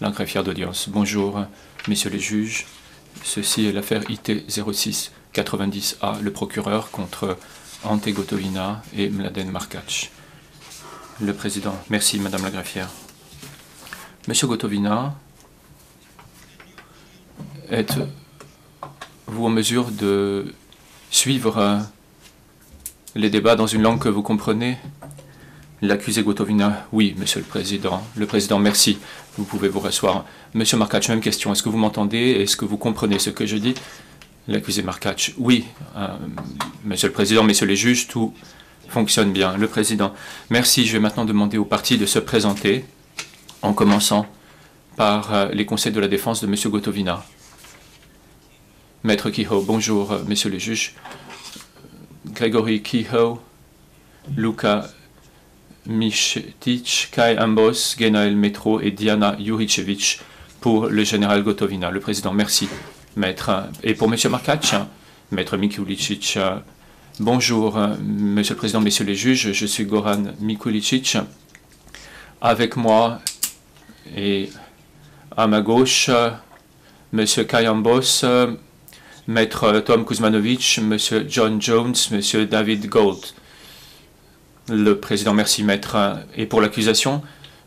la greffière d'audience. Bonjour, messieurs les juges. Ceci est l'affaire IT 06 90A, le procureur contre Ante Gotovina et Mladen Markac. Le président. Merci, madame la greffière. Monsieur Gotovina, êtes-vous en mesure de suivre les débats dans une langue que vous comprenez? L'accusé Gotovina, oui, monsieur le président. Le président, merci. Vous pouvez vous rasseoir. Monsieur Markac, même question. Est-ce que vous m'entendez? Est-ce que vous comprenez ce que je dis? L'accusé Markac, oui. Monsieur le président, messieurs les juges, tout fonctionne bien. Le président, merci. Je vais maintenant demander aux parties de se présenter, en commençant par les conseils de la défense de monsieur Gotovina. Maître Kehoe, bonjour, messieurs les juges. Grégory Kehoe, Luka Michetic, Kai Ambos, Genael Metro et Diana Juricevic pour le général Gotovina. Le président, merci, maître. Et pour monsieur Markac, maître Mikulicic, bonjour, monsieur le président, messieurs les juges, je suis Goran Mikulicic. Avec moi et à ma gauche, monsieur Kai Ambos, maître Tom Kuzmanovic, monsieur John Jones, monsieur David Gold. Le président, merci, maître. Et pour l'accusation,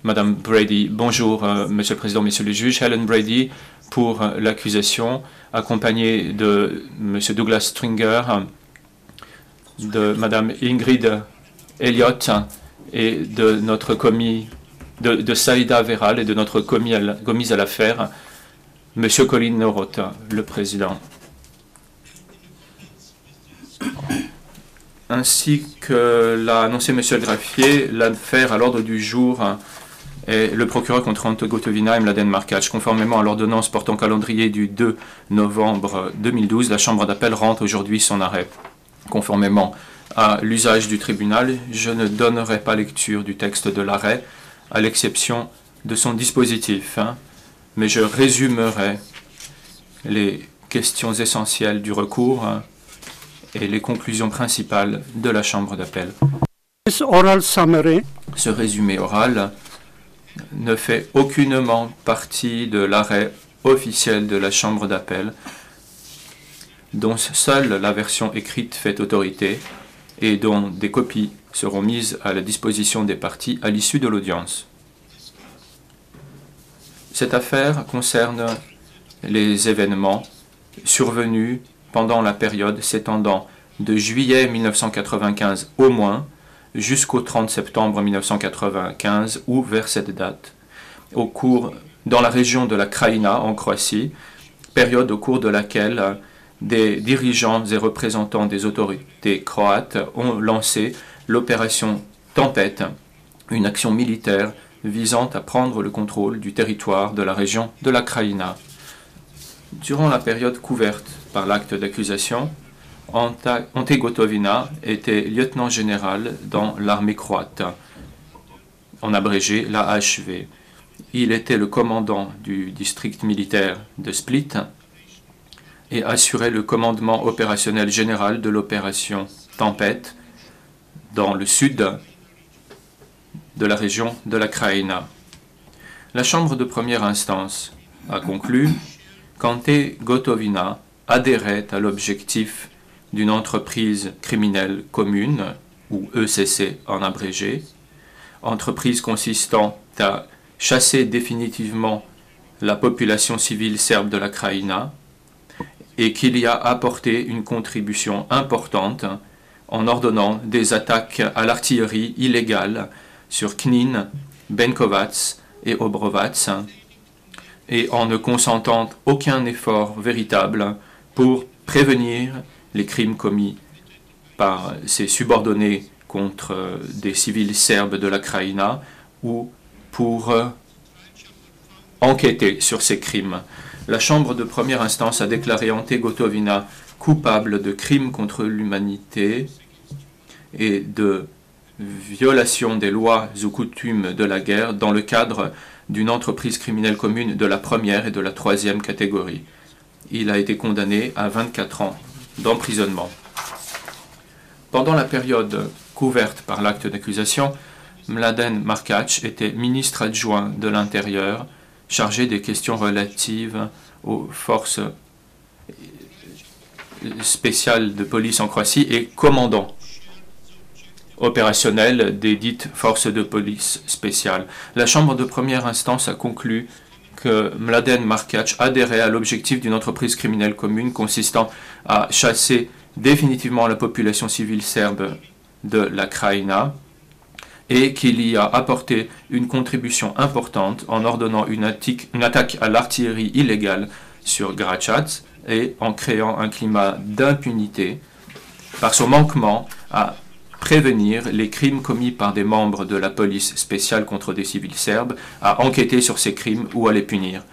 madame Brady, bonjour, monsieur le président, messieurs les juges. Helen Brady pour l'accusation, accompagnée de monsieur Douglas Stringer, de madame Ingrid Elliott et de notre commis, de Saïda Veral et de notre commise à l'affaire, monsieur Colin Noroth, le président. Ainsi que l'a annoncé M. le greffier, l'affaire à l'ordre du jour est le procureur contre Ante Gotovina et Mladen Markac. Conformément à l'ordonnance portant calendrier du 2 novembre 2012, la Chambre d'appel rend aujourd'hui son arrêt. Conformément à l'usage du tribunal, je ne donnerai pas lecture du texte de l'arrêt, à l'exception de son dispositif, mais je résumerai les questions essentielles du recours et les conclusions principales de la Chambre d'appel. Ce résumé oral ne fait aucunement partie de l'arrêt officiel de la Chambre d'appel, dont seule la version écrite fait autorité et dont des copies seront mises à la disposition des parties à l'issue de l'audience. Cette affaire concerne les événements survenus pendant la période s'étendant de juillet 1995 au moins jusqu'au 30 septembre 1995 ou vers cette date, dans la région de la Krajina en Croatie, période au cours de laquelle des dirigeants et représentants des autorités croates ont lancé l'opération Tempête, une action militaire visant à prendre le contrôle du territoire de la région de la Krajina. Durant la période couverte par l'acte d'accusation, Ante Gotovina était lieutenant général dans l'armée croate, en abrégé l'AHV. Il était le commandant du district militaire de Split et assurait le commandement opérationnel général de l'opération Tempête dans le sud de la région de la Krajina. La Chambre de première instance a conclu qu'Ante Gotovina adhérait à l'objectif d'une entreprise criminelle commune, ou ECC en abrégé, entreprise consistant à chasser définitivement la population civile serbe de la Krajina, et qu'il y a apporté une contribution importante en ordonnant des attaques à l'artillerie illégale sur Knin, Benkovac et Obrovac, et en ne consentant aucun effort véritable pour prévenir les crimes commis par ses subordonnés contre des civils serbes de la Krajina ou pour enquêter sur ces crimes. La Chambre de première instance a déclaré Ante Gotovina coupable de crimes contre l'humanité et de violation des lois ou coutumes de la guerre dans le cadre d'une entreprise criminelle commune de la première et de la troisième catégorie. Il a été condamné à 24 ans d'emprisonnement. Pendant la période couverte par l'acte d'accusation, Mladen Markac était ministre adjoint de l'Intérieur chargé des questions relatives aux forces spéciales de police en Croatie et commandant opérationnel des dites forces de police spéciales. La Chambre de première instance a conclu que Mladen Markač adhérait à l'objectif d'une entreprise criminelle commune consistant à chasser définitivement la population civile serbe de la Krajina et qu'il y a apporté une contribution importante en ordonnant une attaque à l'artillerie illégale sur Gračac et en créant un climat d'impunité par son manquement à prévenir les crimes commis par des membres de la police spéciale contre des civils serbes, à enquêter sur ces crimes ou à les punir.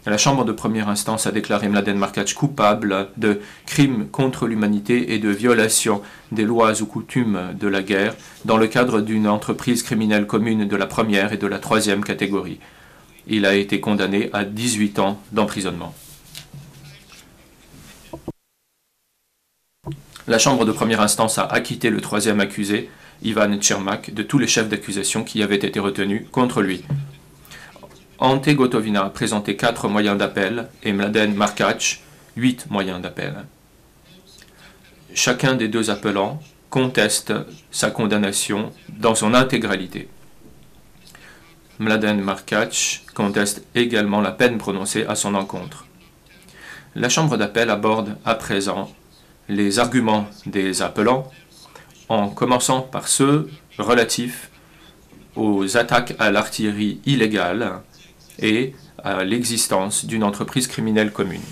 La Chambre de première instance a déclaré Mladen Markač coupable de crimes contre l'humanité et de violation des lois ou coutumes de la guerre dans le cadre d'une entreprise criminelle commune de la première et de la troisième catégorie. Il a été condamné à 18 ans d'emprisonnement. La Chambre de première instance a acquitté le troisième accusé, Ivan Čermak, de tous les chefs d'accusation qui avaient été retenus contre lui. Ante Gotovina a présenté 4 moyens d'appel et Mladen Markač 8 moyens d'appel. Chacun des deux appelants conteste sa condamnation dans son intégralité. Mladen Markač conteste également la peine prononcée à son encontre. La Chambre d'appel aborde à présent les arguments des appelants, en commençant par ceux relatifs aux attaques à l'artillerie illégale et à l'existence d'une entreprise criminelle commune.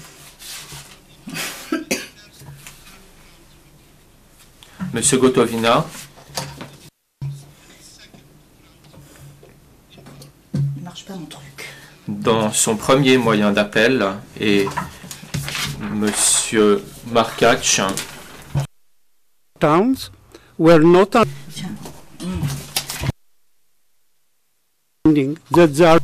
Monsieur Gotovina ne marche pas mon truc. Dans son premier moyen d'appel, et Monsieur Markač towns were not that they are.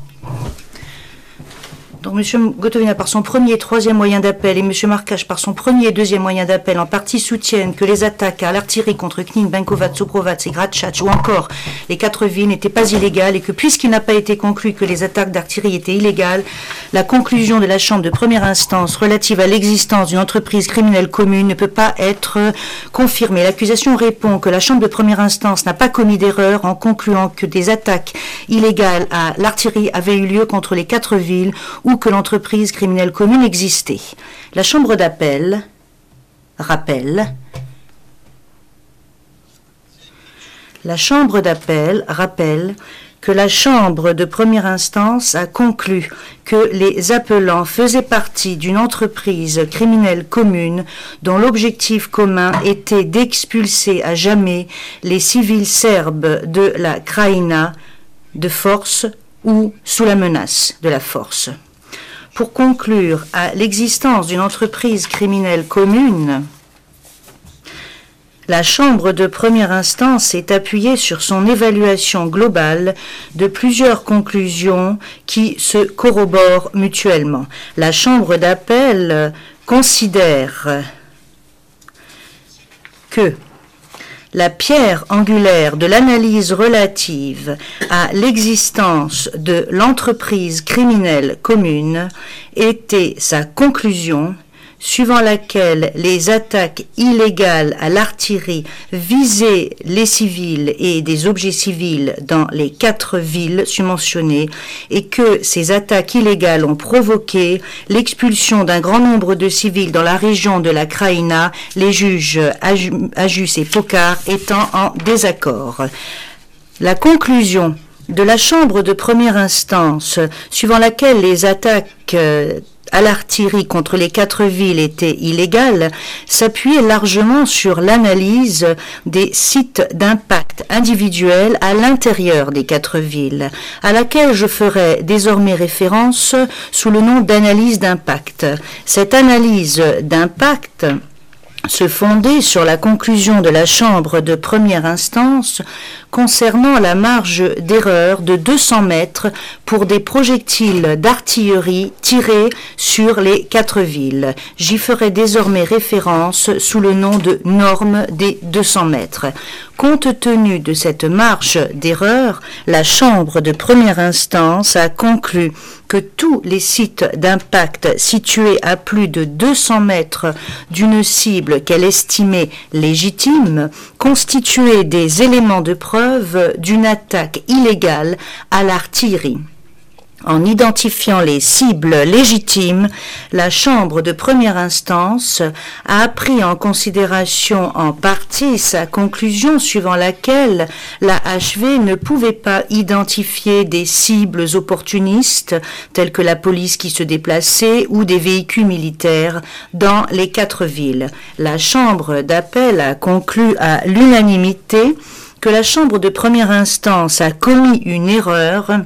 Donc M. Gotovina, par son premier et troisième moyen d'appel, et M. Markač, par son premier et deuxième moyen d'appel, en partie soutiennent que les attaques à l'artillerie contre Knin, Benkovac, Suprovac et Gračac, ou encore les 4 villes, n'étaient pas illégales, et que puisqu'il n'a pas été conclu que les attaques d'artillerie étaient illégales, la conclusion de la Chambre de première instance relative à l'existence d'une entreprise criminelle commune ne peut pas être confirmée. L'accusation répond que la Chambre de première instance n'a pas commis d'erreur en concluant que des attaques illégales à l'artillerie avaient eu lieu contre les 4 villes ou que l'entreprise criminelle commune existait. La Chambre d'appel rappelle que la Chambre de première instance a conclu que les appelants faisaient partie d'une entreprise criminelle commune dont l'objectif commun était d'expulser à jamais les civils serbes de la Krajina de force ou sous la menace de la force. Pour conclure à l'existence d'une entreprise criminelle commune, la Chambre de première instance s'est appuyée sur son évaluation globale de plusieurs conclusions qui se corroborent mutuellement. La Chambre d'appel considère que la pierre angulaire de l'analyse relative à l'existence de l'entreprise criminelle commune était sa conclusion suivant laquelle les attaques illégales à l'artillerie visaient les civils et des objets civils dans les 4 villes submentionnées et que ces attaques illégales ont provoqué l'expulsion d'un grand nombre de civils dans la région de la Krajina, les juges Ajus et Pokar étant en désaccord. La conclusion de la Chambre de première instance, suivant laquelle les attaques à l'artillerie contre les 4 villes étaient illégales, s'appuyait largement sur l'analyse des sites d'impact individuels à l'intérieur des 4 villes, à laquelle je ferai désormais référence sous le nom d'analyse d'impact. Cette analyse d'impact se fondait sur la conclusion de la Chambre de première instance concernant la marge d'erreur de 200 mètres pour des projectiles d'artillerie tirés sur les 4 villes. J'y ferai désormais référence sous le nom de norme des 200 mètres. Compte tenu de cette marge d'erreur, la Chambre de première instance a conclu que tous les sites d'impact situés à plus de 200 mètres d'une cible qu'elle estimait légitime constituaient des éléments de preuve d'une attaque illégale à l'artillerie. En identifiant les cibles légitimes, la Chambre de première instance a pris en considération en partie sa conclusion suivant laquelle la HV ne pouvait pas identifier des cibles opportunistes telles que la police qui se déplaçait ou des véhicules militaires dans les 4 villes. La Chambre d'appel a conclu à l'unanimité que la Chambre de première instance a commis une erreur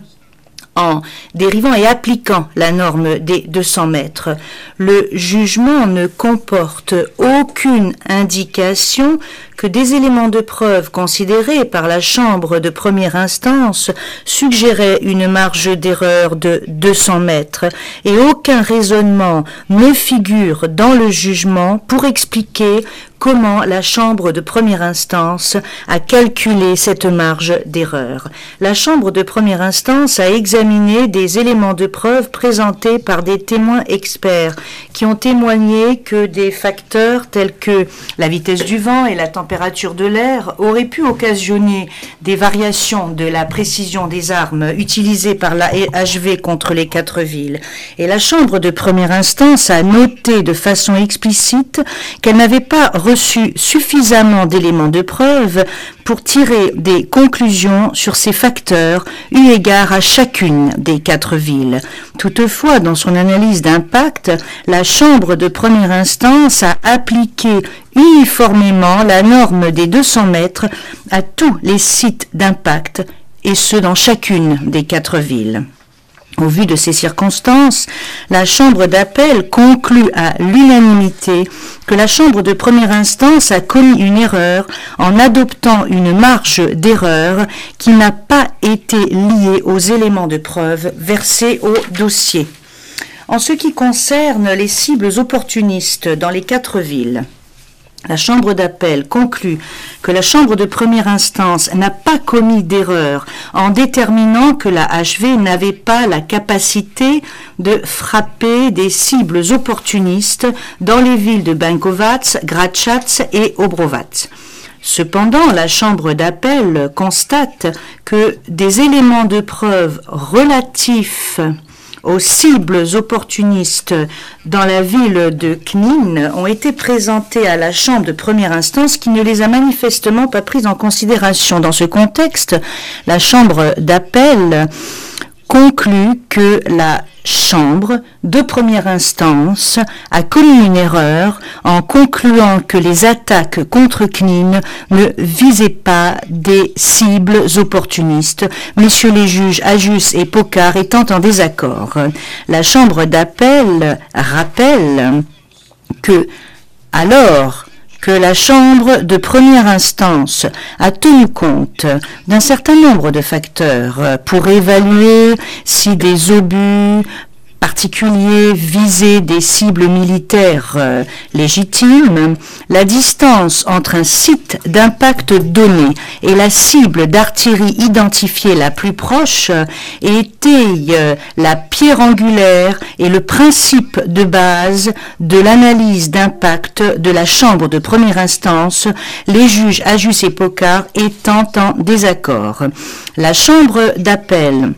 en dérivant et appliquant la norme des 200 mètres. Le jugement ne comporte aucune indication que des éléments de preuve considérés par la Chambre de première instance suggéraient une marge d'erreur de 200 mètres et aucun raisonnement ne figure dans le jugement pour expliquer comment la Chambre de première instance a calculé cette marge d'erreur. La Chambre de première instance a examiné des éléments de preuve présentés par des témoins experts qui ont témoigné que des facteurs tels que la vitesse du vent et la température de l'air auraient pu occasionner des variations de la précision des armes utilisées par la HV contre les 4 villes. Et la Chambre de première instance a noté de façon explicite qu'elle n'avait pas reçu suffisamment d'éléments de preuve pour tirer des conclusions sur ces facteurs eu égard à chacune des 4 villes. Toutefois, dans son analyse d'impact, la Chambre de première instance a appliqué uniformément la norme des 200 mètres à tous les sites d'impact, et ce dans chacune des 4 villes. Au vu de ces circonstances, la Chambre d'appel conclut à l'unanimité que la Chambre de première instance a commis une erreur en adoptant une marge d'erreur qui n'a pas été liée aux éléments de preuve versés au dossier. En ce qui concerne les cibles opportunistes dans les 4 villes, la Chambre d'appel conclut que la Chambre de première instance n'a pas commis d'erreur en déterminant que la HV n'avait pas la capacité de frapper des cibles opportunistes dans les villes de Bankovac, Gračac et Obrovac. Cependant, la Chambre d'appel constate que des éléments de preuve relatifs aux cibles opportunistes dans la ville de Knin ont été présentés à la Chambre de première instance qui ne les a manifestement pas prises en considération. Dans ce contexte, la Chambre d'appel conclut que la Chambre de première instance a commis une erreur en concluant que les attaques contre Knin ne visaient pas des cibles opportunistes, messieurs les juges Ajus et Pocard étant en désaccord. La Chambre d'appel rappelle que, alors que la Chambre de première instance a tenu compte d'un certain nombre de facteurs pour évaluer si des obus particuliers visaient des cibles militaires légitimes, la distance entre un site d'impact donné et la cible d'artillerie identifiée la plus proche était la pierre angulaire et le principe de base de l'analyse d'impact de la Chambre de première instance, les juges Ajus et Pocard étant en désaccord. La Chambre d'appel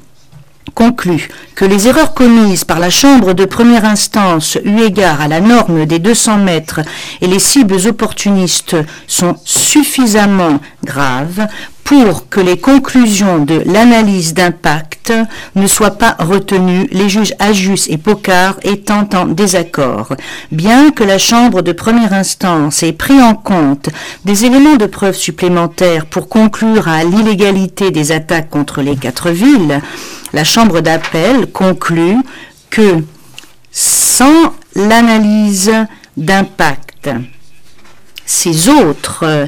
conclut que les erreurs commises par la Chambre de première instance eu égard à la norme des 200 mètres et les cibles opportunistes sont suffisamment graves pour que les conclusions de l'analyse d'impact ne soient pas retenues, les juges Ajus et Pocard étant en désaccord. Bien que la Chambre de première instance ait pris en compte des éléments de preuve supplémentaires pour conclure à l'illégalité des attaques contre les 4 villes, la Chambre d'appel conclut que sans l'analyse d'impact, ces autres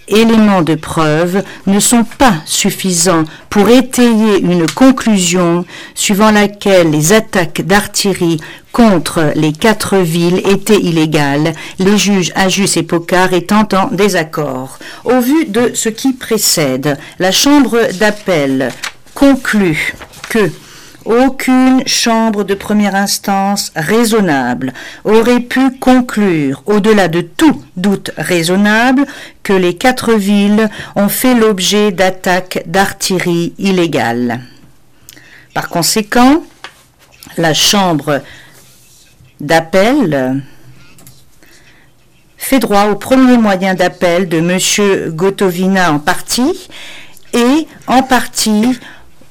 éléments de preuve ne sont pas suffisants pour étayer une conclusion suivant laquelle les attaques d'artillerie contre les 4 villes étaient illégales, les juges Ajus et Pocard étant en désaccord. Au vu de ce qui précède, la Chambre d'appel conclut que aucune chambre de première instance raisonnable aurait pu conclure, au-delà de tout doute raisonnable, que les 4 villes ont fait l'objet d'attaques d'artillerie illégales. Par conséquent, la Chambre d'appel fait droit au premier moyen d'appel de M. Gotovina en partie et en partie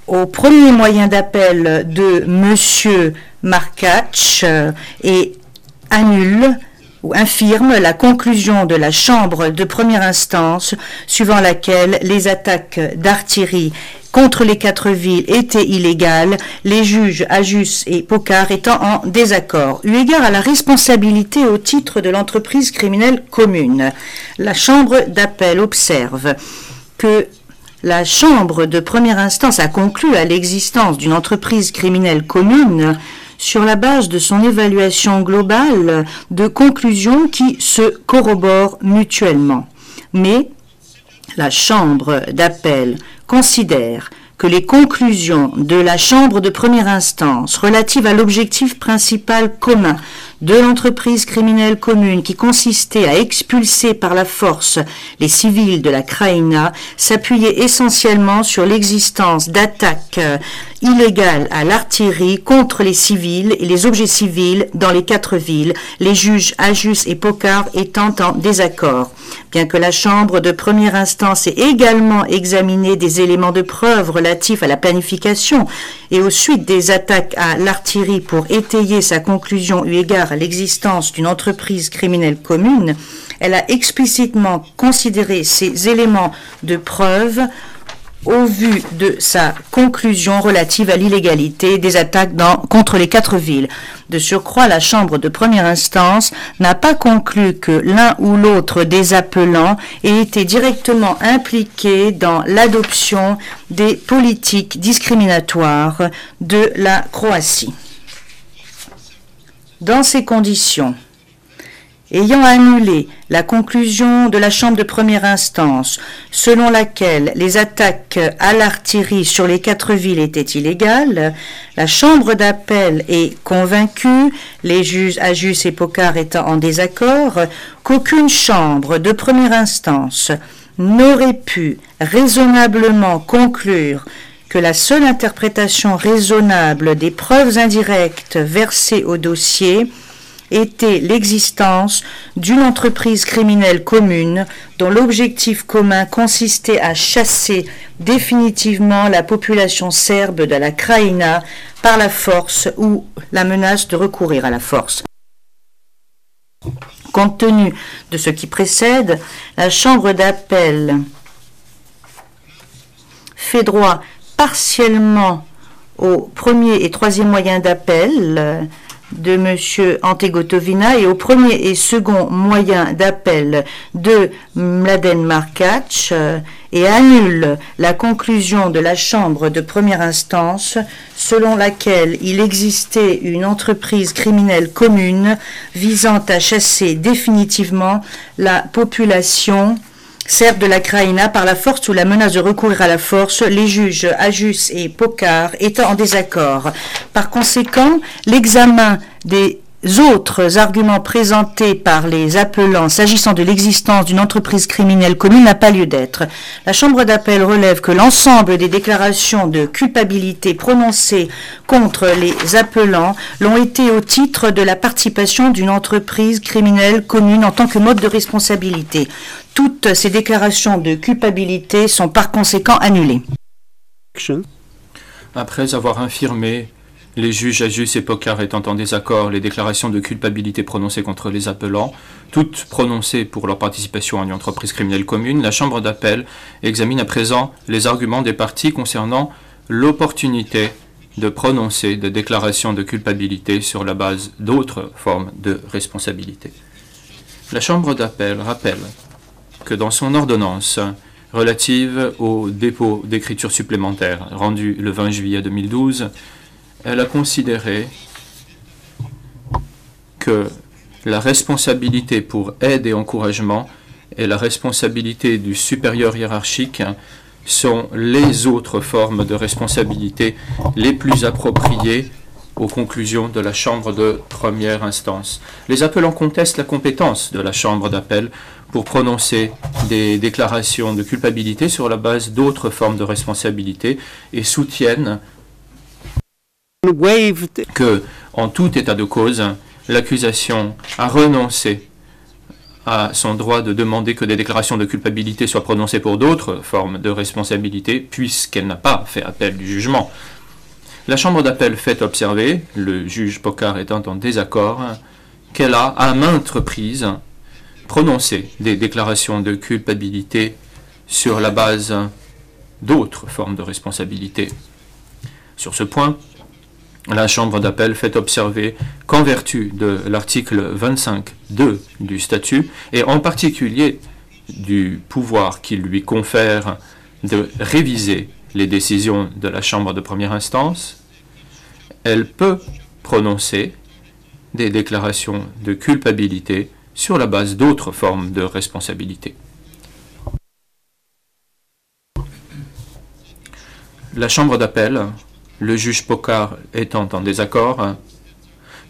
au premier moyen d'appel de M. Markach et annule ou infirme la conclusion de la Chambre de première instance suivant laquelle les attaques d'artillerie contre les 4 villes étaient illégales, les juges Ajus et Pocard étant en désaccord. Eu égard à la responsabilité au titre de l'entreprise criminelle commune, la Chambre d'appel observe que la Chambre de première instance a conclu à l'existence d'une entreprise criminelle commune sur la base de son évaluation globale de conclusions qui se corroborent mutuellement. Mais la Chambre d'appel considère que les conclusions de la Chambre de première instance relatives à l'objectif principal commun de l'entreprise criminelle commune qui consistait à expulser par la force les civils de la Krajina s'appuyait essentiellement sur l'existence d'attaques illégales à l'artillerie contre les civils et les objets civils dans les 4 villes, les juges Ajus et Pocard étant en désaccord. Bien que la Chambre de première instance ait également examiné des éléments de preuve relatifs à la planification et aux suites des attaques à l'artillerie pour étayer sa conclusion eu égard à l'existence d'une entreprise criminelle commune, elle a explicitement considéré ces éléments de preuve au vu de sa conclusion relative à l'illégalité des attaques contre les 4 villes. De surcroît, la Chambre de première instance n'a pas conclu que l'un ou l'autre des appelants ait été directement impliqué dans l'adoption des politiques discriminatoires de la Croatie. Dans ces conditions, ayant annulé la conclusion de la Chambre de première instance selon laquelle les attaques à l'artillerie sur les 4 villes étaient illégales, la Chambre d'appel est convaincue, les juges Ajus et Pocard étant en désaccord, qu'aucune chambre de première instance n'aurait pu raisonnablement conclure que la seule interprétation raisonnable des preuves indirectes versées au dossier était l'existence d'une entreprise criminelle commune dont l'objectif commun consistait à chasser définitivement la population serbe de la Krajina par la force ou la menace de recourir à la force. Compte tenu de ce qui précède, la Chambre d'appel fait droit partiellement au premier et troisième moyen d'appel de M. Ante Gotovina et au premier et second moyen d'appel de Mladen Markach et annule la conclusion de la Chambre de première instance selon laquelle il existait une entreprise criminelle commune visant à chasser définitivement la population serbe de la Krajina par la force ou la menace de recourir à la force, les juges Ajus et Pocard étant en désaccord. Par conséquent, l'examen des autres arguments présentés par les appelants s'agissant de l'existence d'une entreprise criminelle commune n'a pas lieu d'être. La Chambre d'appel relève que l'ensemble des déclarations de culpabilité prononcées contre les appelants l'ont été au titre de la participation d'une entreprise criminelle commune en tant que mode de responsabilité. Toutes ces déclarations de culpabilité sont par conséquent annulées. Après avoir infirmé les juges Ajus et Pocard étant en désaccord, les déclarations de culpabilité prononcées contre les appelants, toutes prononcées pour leur participation à une entreprise criminelle commune, la Chambre d'appel examine à présent les arguments des parties concernant l'opportunité de prononcer des déclarations de culpabilité sur la base d'autres formes de responsabilité. La Chambre d'appel rappelle que dans son ordonnance relative au dépôt d'écriture supplémentaire rendue le 20 juillet 2012, elle a considéré que la responsabilité pour aide et encouragement et la responsabilité du supérieur hiérarchique sont les autres formes de responsabilité les plus appropriées aux conclusions de la Chambre de première instance. Les appelants contestent la compétence de la Chambre d'appel pour prononcer des déclarations de culpabilité sur la base d'autres formes de responsabilité et soutiennent que, en tout état de cause, l'accusation a renoncé à son droit de demander que des déclarations de culpabilité soient prononcées pour d'autres formes de responsabilité, puisqu'elle n'a pas fait appel du jugement. La Chambre d'appel fait observer, le juge Pocard étant en désaccord, qu'elle a, à maintes reprises, prononcé des déclarations de culpabilité sur la base d'autres formes de responsabilité. Sur ce point, la Chambre d'appel fait observer qu'en vertu de l'article 25.2 du statut, et en particulier du pouvoir qu'il lui confère de réviser les décisions de la Chambre de première instance, elle peut prononcer des déclarations de culpabilité sur la base d'autres formes de responsabilité. La Chambre d'appel, le juge Pocard étant en désaccord,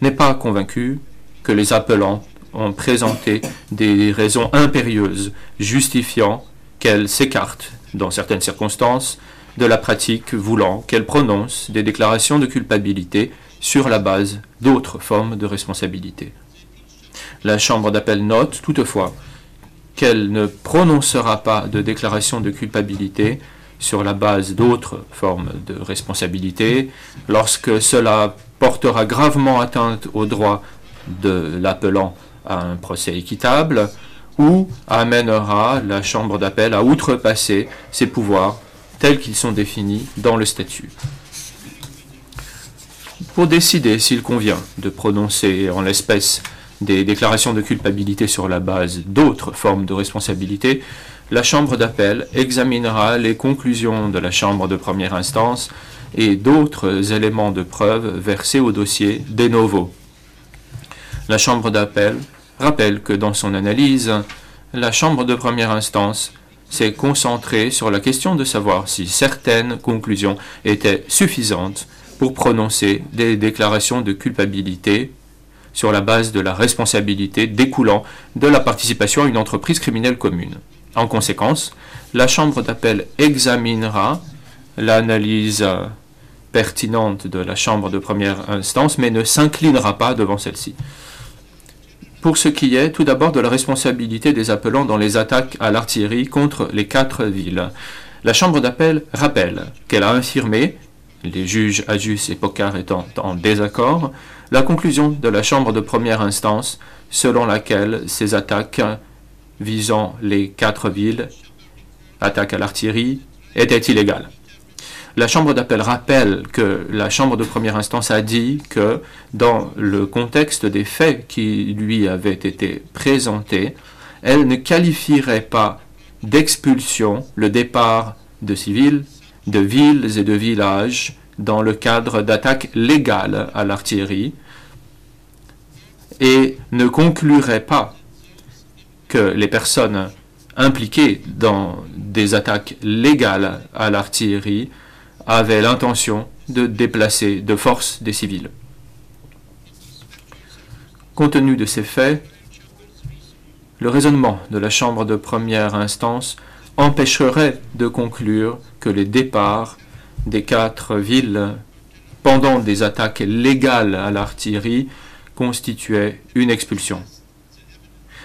n'est pas convaincu que les appelants ont présenté des raisons impérieuses justifiant qu'elle s'écarte, dans certaines circonstances, de la pratique voulant qu'elle prononce des déclarations de culpabilité sur la base d'autres formes de responsabilité. La Chambre d'appel note toutefois qu'elle ne prononcera pas de déclaration de culpabilité sur la base d'autres formes de responsabilité lorsque cela portera gravement atteinte au droit de l'appelant à un procès équitable ou amènera la Chambre d'appel à outrepasser ses pouvoirs tels qu'ils sont définis dans le statut. Pour décider s'il convient de prononcer en l'espèce des déclarations de culpabilité sur la base d'autres formes de responsabilité, la Chambre d'appel examinera les conclusions de la Chambre de première instance et d'autres éléments de preuve versés au dossier de novo. La Chambre d'appel rappelle que dans son analyse, la Chambre de première instance s'est concentrée sur la question de savoir si certaines conclusions étaient suffisantes pour prononcer des déclarations de culpabilité sur la base de la responsabilité découlant de la participation à une entreprise criminelle commune. En conséquence, la Chambre d'appel examinera l'analyse pertinente de la Chambre de première instance, mais ne s'inclinera pas devant celle-ci. Pour ce qui est tout d'abord de la responsabilité des appelants dans les attaques à l'artillerie contre les 4 villes, la Chambre d'appel rappelle qu'elle a infirmé, les juges Ajus et Pocard étant en désaccord, la conclusion de la Chambre de première instance selon laquelle ces attaques visant les 4 villes, attaques à l'artillerie, étaient illégales. La Chambre d'appel rappelle que la Chambre de première instance a dit que, dans le contexte des faits qui lui avaient été présentés, elle ne qualifierait pas d'expulsion le départ de civils, de villes et de villages dans le cadre d'attaques légales à l'artillerie et ne conclurait pas que les personnes impliquées dans des attaques légales à l'artillerie avaient l'intention de déplacer de force des civils. Compte tenu de ces faits, le raisonnement de la Chambre de première instance empêcherait de conclure que les départs des 4 villes pendant des attaques légales à l'artillerie constituaient une expulsion.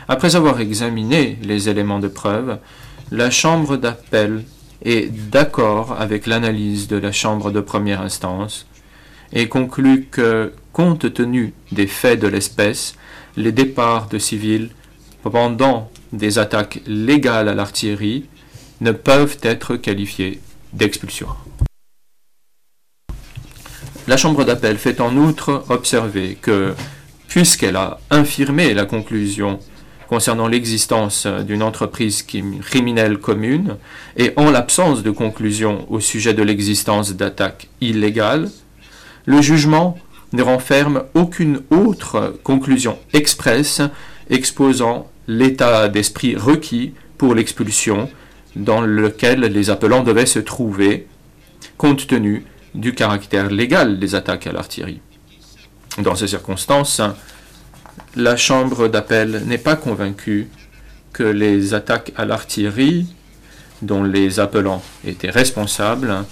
Après avoir examiné les éléments de preuve, la Chambre d'appel est d'accord avec l'analyse de la Chambre de première instance et conclut que, compte tenu des faits de l'espèce, les départs de civils pendant des attaques légales à l'artillerie ne peuvent être qualifiés d'expulsion. La Chambre d'appel fait en outre observer que, puisqu'elle a infirmé la conclusion concernant l'existence d'une entreprise criminelle commune et en l'absence de conclusion au sujet de l'existence d'attaques illégales, le jugement ne renferme aucune autre conclusion expresse exposant l'état d'esprit requis pour l'expulsion dans lequel les appelants devaient se trouver, compte tenu du caractère légal des attaques à l'artillerie. Dans ces circonstances, la Chambre d'appel n'est pas convaincue que les attaques à l'artillerie, dont les appelants étaient responsables,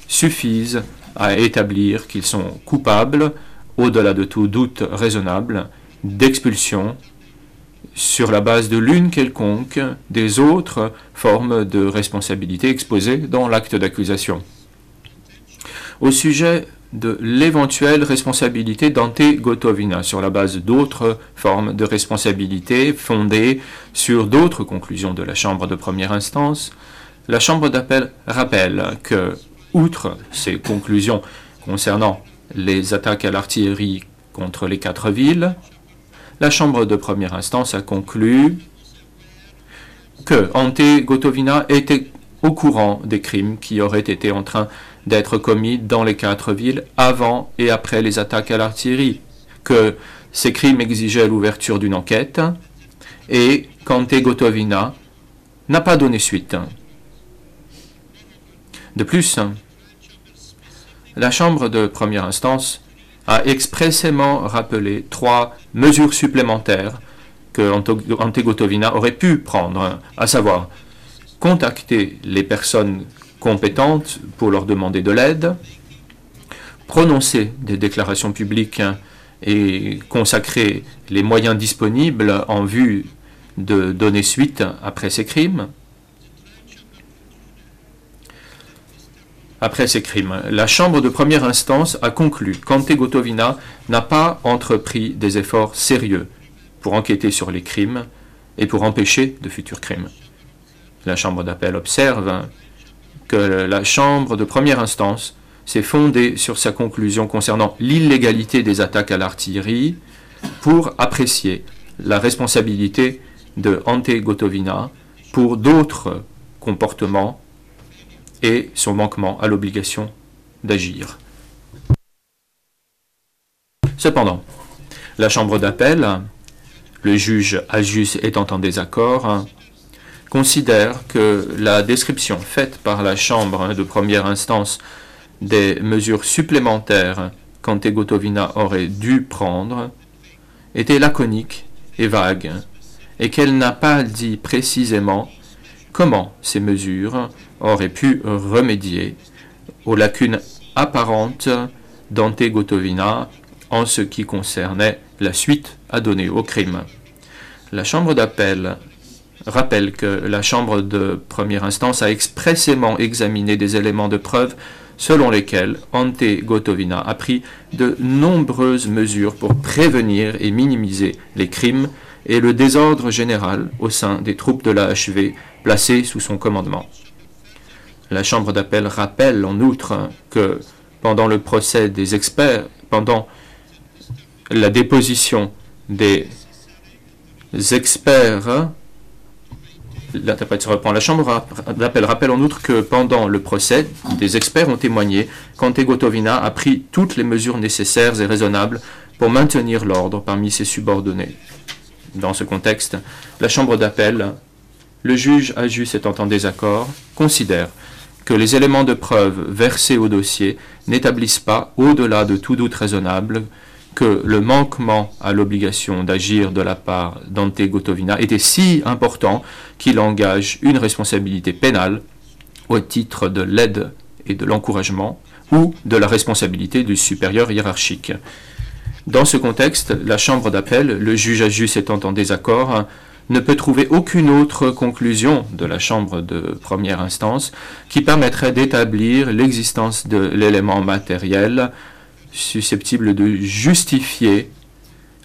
suffisent à établir qu'ils sont coupables, au-delà de tout doute raisonnable, d'expulsion sur la base de l'une quelconque des autres formes de responsabilité exposées dans l'acte d'accusation. Au sujet de l'éventuelle responsabilité d'Ante Gotovina sur la base d'autres formes de responsabilité fondées sur d'autres conclusions de la Chambre de première instance, la Chambre d'appel rappelle que, outre ces conclusions concernant les attaques à l'artillerie contre les 4 villes, la Chambre de première instance a conclu que Ante Gotovina était au courant des crimes qui auraient été en train d'être commis dans les 4 villes avant et après les attaques à l'artillerie, que ces crimes exigeaient l'ouverture d'une enquête et qu'Ante Gotovina n'a pas donné suite. De plus, la Chambre de première instance a expressément rappelé 3 mesures supplémentaires que Ante Gotovina aurait pu prendre, à savoir contacter les personnes compétentes pour leur demander de l'aide, prononcer des déclarations publiques et consacrer les moyens disponibles en vue de donner suite après ces crimes. Après ces crimes, la Chambre de première instance a conclu qu'Ante Gotovina n'a pas entrepris des efforts sérieux pour enquêter sur les crimes et pour empêcher de futurs crimes. La Chambre d'appel observe que la Chambre de première instance s'est fondée sur sa conclusion concernant l'illégalité des attaques à l'artillerie pour apprécier la responsabilité de Ante Gotovina pour d'autres comportements et son manquement à l'obligation d'agir. Cependant, la Chambre d'appel, le juge Agius étant en désaccord, considère que la description faite par la Chambre de première instance des mesures supplémentaires qu'Ante Gotovina aurait dû prendre était laconique et vague, et qu'elle n'a pas dit précisément comment ces mesures auraient pu remédier aux lacunes apparentes d'Ante Gotovina en ce qui concernait la suite à donner au crime. La Chambre d'appel rappelle que la Chambre de première instance a expressément examiné des éléments de preuve selon lesquels Ante Gotovina a pris de nombreuses mesures pour prévenir et minimiser les crimes et le désordre général au sein des troupes de l'AHV placées sous son commandement. La Chambre d'appel rappelle en outre que pendant le procès des experts, pendant la déposition des experts, l'interprète reprend. La Chambre d'appel rappelle en outre que pendant le procès, des experts ont témoigné qu'Ante Gotovina a pris toutes les mesures nécessaires et raisonnables pour maintenir l'ordre parmi ses subordonnés. Dans ce contexte, la Chambre d'appel, le juge Agius étant en désaccord, considère que les éléments de preuve versés au dossier n'établissent pas, au-delà de tout doute raisonnable, que le manquement à l'obligation d'agir de la part d'Ante Gotovina était si important qu'il engage une responsabilité pénale au titre de l'aide et de l'encouragement ou de la responsabilité du supérieur hiérarchique. Dans ce contexte, la Chambre d'appel, le juge Agius étant en désaccord, ne peut trouver aucune autre conclusion de la Chambre de première instance qui permettrait d'établir l'existence de l'élément matériel susceptible de justifier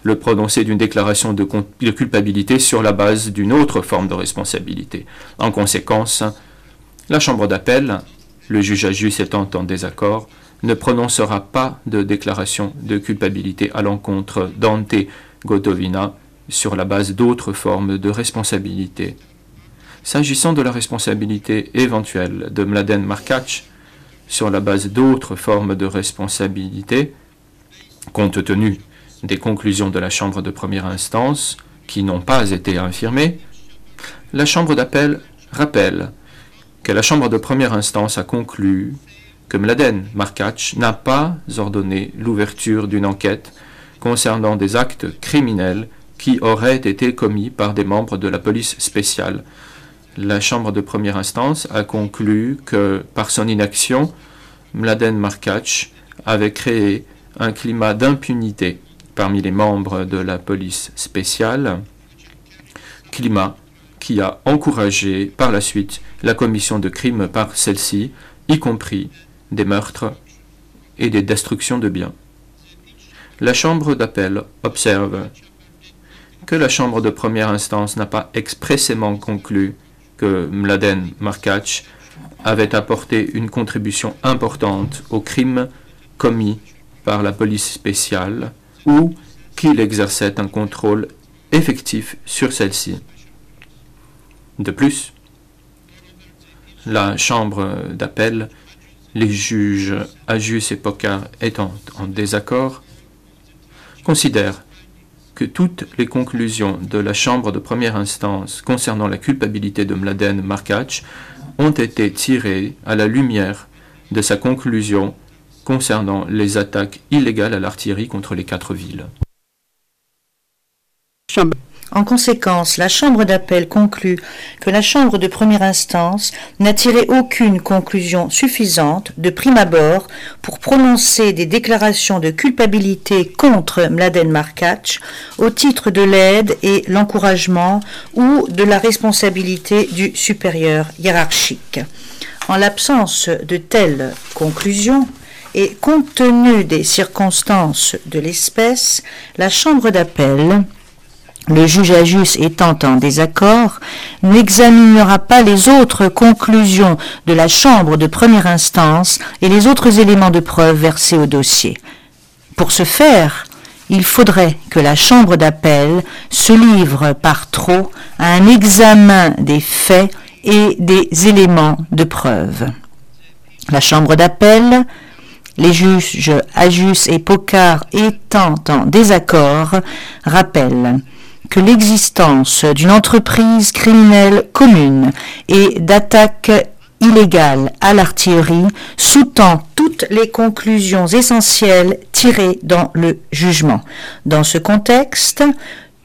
le prononcé d'une déclaration de culpabilité sur la base d'une autre forme de responsabilité. En conséquence, la Chambre d'appel, le juge Agius étant en désaccord, ne prononcera pas de déclaration de culpabilité à l'encontre d'Ante Gotovina sur la base d'autres formes de responsabilité. S'agissant de la responsabilité éventuelle de Mladen Markac sur la base d'autres formes de responsabilité, compte tenu des conclusions de la Chambre de première instance qui n'ont pas été infirmées, la Chambre d'appel rappelle que la Chambre de première instance a conclu que Mladen Markac n'a pas ordonné l'ouverture d'une enquête concernant des actes criminels qui auraient été commis par des membres de la police spéciale. La Chambre de première instance a conclu que, par son inaction, Mladen Markac avait créé un climat d'impunité parmi les membres de la police spéciale, climat qui a encouragé par la suite la commission de crimes par celle-ci, y compris des meurtres et des destructions de biens. La Chambre d'appel observe que la Chambre de première instance n'a pas expressément conclu que Mladen Markac avait apporté une contribution importante aux crimes commis par la police spéciale ou qu'il exerçait un contrôle effectif sur celle-ci. De plus, la Chambre d'appel, les juges Ajus et Pocard étant en désaccord, considère que toutes les conclusions de la Chambre de première instance concernant la culpabilité de Mladen Markac ont été tirées à la lumière de sa conclusion concernant les attaques illégales à l'artillerie contre les 4 villes. En conséquence, la Chambre d'appel conclut que la Chambre de première instance n'a tiré aucune conclusion suffisante de prime abord pour prononcer des déclarations de culpabilité contre Mladen Markac au titre de l'aide et l'encouragement ou de la responsabilité du supérieur hiérarchique. En l'absence de telles conclusions, et compte tenu des circonstances de l'espèce, la Chambre d'appel, le juge Ajus étant en désaccord, n'examinera pas les autres conclusions de la Chambre de première instance et les autres éléments de preuve versés au dossier. Pour ce faire, il faudrait que la Chambre d'appel se livre par trop à un examen des faits et des éléments de preuve. La Chambre d'appel, les juges Ajus et Pocard étant en désaccord, rappelle que l'existence d'une entreprise criminelle commune et d'attaques illégales à l'artillerie sous-tend toutes les conclusions essentielles tirées dans le jugement. Dans ce contexte,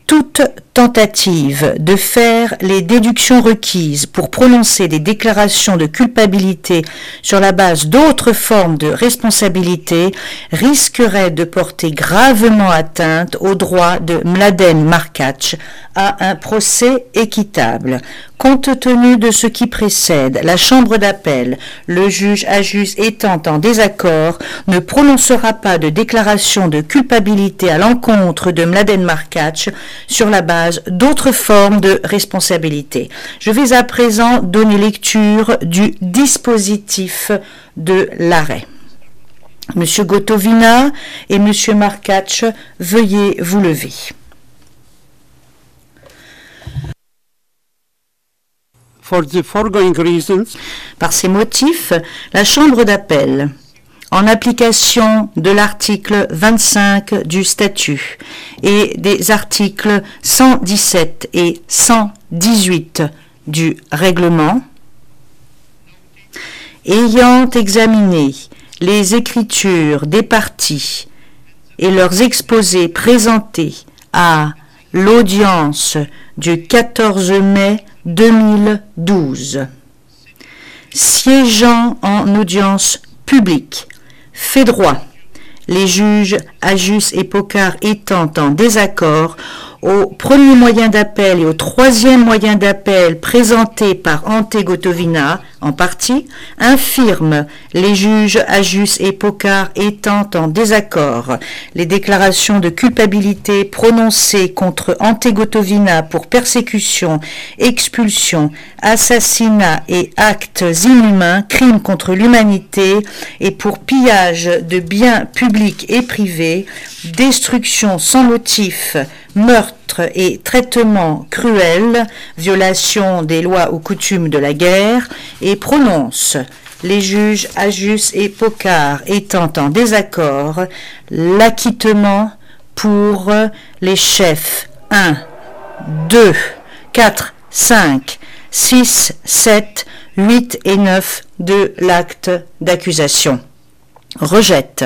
toute tentative de faire les déductions requises pour prononcer des déclarations de culpabilité sur la base d'autres formes de responsabilité risquerait de porter gravement atteinte au droit de Mladen Markac à un procès équitable. Compte tenu de ce qui précède, la Chambre d'appel, le juge Ajus étant en désaccord, ne prononcera pas de déclaration de culpabilité à l'encontre de Mladen Markac sur la base d'autres formes de responsabilité. Je vais à présent donner lecture du dispositif de l'arrêt. Monsieur Gotovina et Monsieur Markac, veuillez vous lever. For the foregoing reasons, par ces motifs, la Chambre d'appel, en application de l'article 25 du statut et des articles 117 et 118 du règlement, ayant examiné les écritures des parties et leurs exposés présentés à l'audience du 14 mai 2012, siégeant en audience publique, fait droit, les juges Ajus et Pocard étant en désaccord, au premier moyen d'appel et au troisième moyen d'appel présenté par Ante Gotovina, en partie, infirme les juges Ajus et Pocard étant en désaccord les déclarations de culpabilité prononcées contre Antegotovina pour persécution, expulsion, assassinat et actes inhumains, crimes contre l'humanité et pour pillage de biens publics et privés, destruction sans motif, meurtre et traitement cruel, violation des lois ou coutumes de la guerre, et prononce, les juges Ajus et Pocard étant en désaccord, l'acquittement pour les chefs 1, 2, 4, 5, 6, 7, 8 et 9 de l'acte d'accusation. Rejette.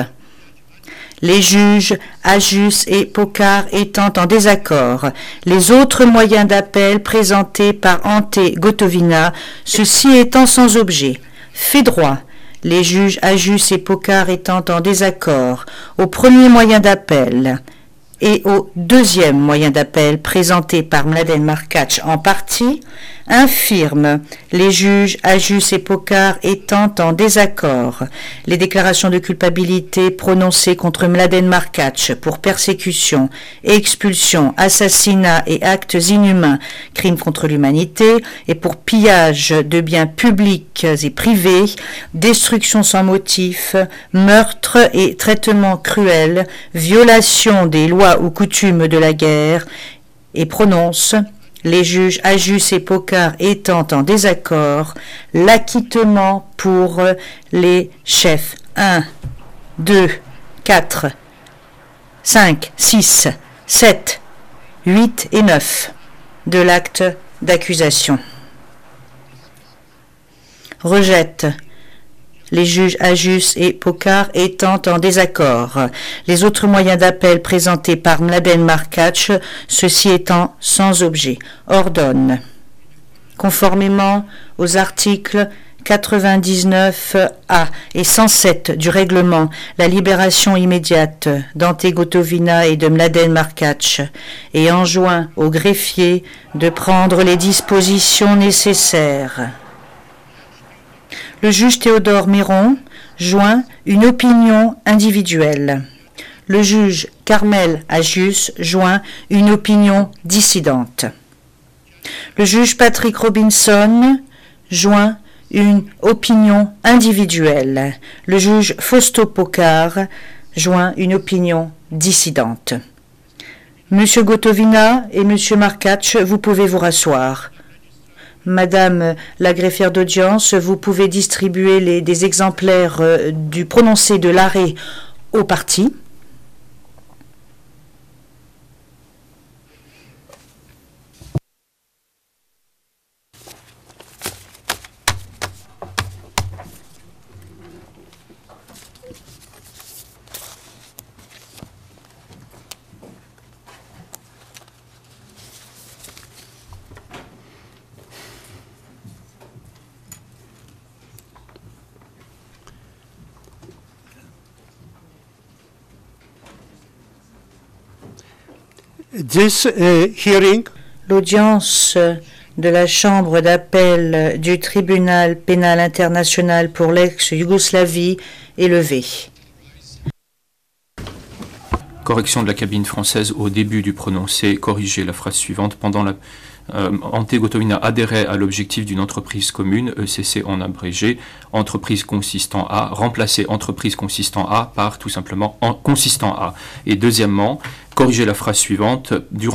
Les juges Ajus et Pocard étant en désaccord, les autres moyens d'appel présentés par Antegotovina, ceci étant sans objet, fait droit. Les juges Ajus et Pocard étant en désaccord au premier moyen d'appel et au deuxième moyen d'appel présenté par Mladen Markacs en partie, infirme les juges Ajus et Pocard étant en désaccord les déclarations de culpabilité prononcées contre Mladen Markacs pour persécution, expulsion, assassinat et actes inhumains, crimes contre l'humanité et pour pillage de biens publics et privés, destruction sans motif, meurtre et traitement cruel, violation des lois ou coutumes de la guerre, et prononce, les juges Ajus et Pocard étant en désaccord, l'acquittement pour les chefs 1, 2, 4, 5, 6, 7, 8 et 9 de l'acte d'accusation. Rejette. Les juges Ajus et Pocard étant en désaccord, les autres moyens d'appel présentés par Mladen Markacs, ceci étant sans objet, ordonne, conformément aux articles 99A et 107 du règlement, la libération immédiate d'Antegotovina et de Mladen Markacs et enjoint au greffier de prendre les dispositions nécessaires. Le juge Théodore Méron joint une opinion individuelle. Le juge Carmel Ajus joint une opinion dissidente. Le juge Patrick Robinson joint une opinion individuelle. Le juge Fausto Pocard joint une opinion dissidente. Monsieur Gotovina et Monsieur Markacs, vous pouvez vous rasseoir. Madame la greffière d'audience, vous pouvez distribuer des exemplaires du prononcé de l'arrêt aux parties. This hearing L'audience de la Chambre d'appel du Tribunal pénal international pour l'ex-Yougoslavie est levée. Correction de la cabine française au début du prononcé, corriger la phrase suivante. Pendant la Antegotovina adhérait à l'objectif d'une entreprise commune, ECC en abrégé, entreprise consistant à, remplacer entreprise consistant à par tout simplement consistant à. Et deuxièmement, corriger la phrase suivante, durant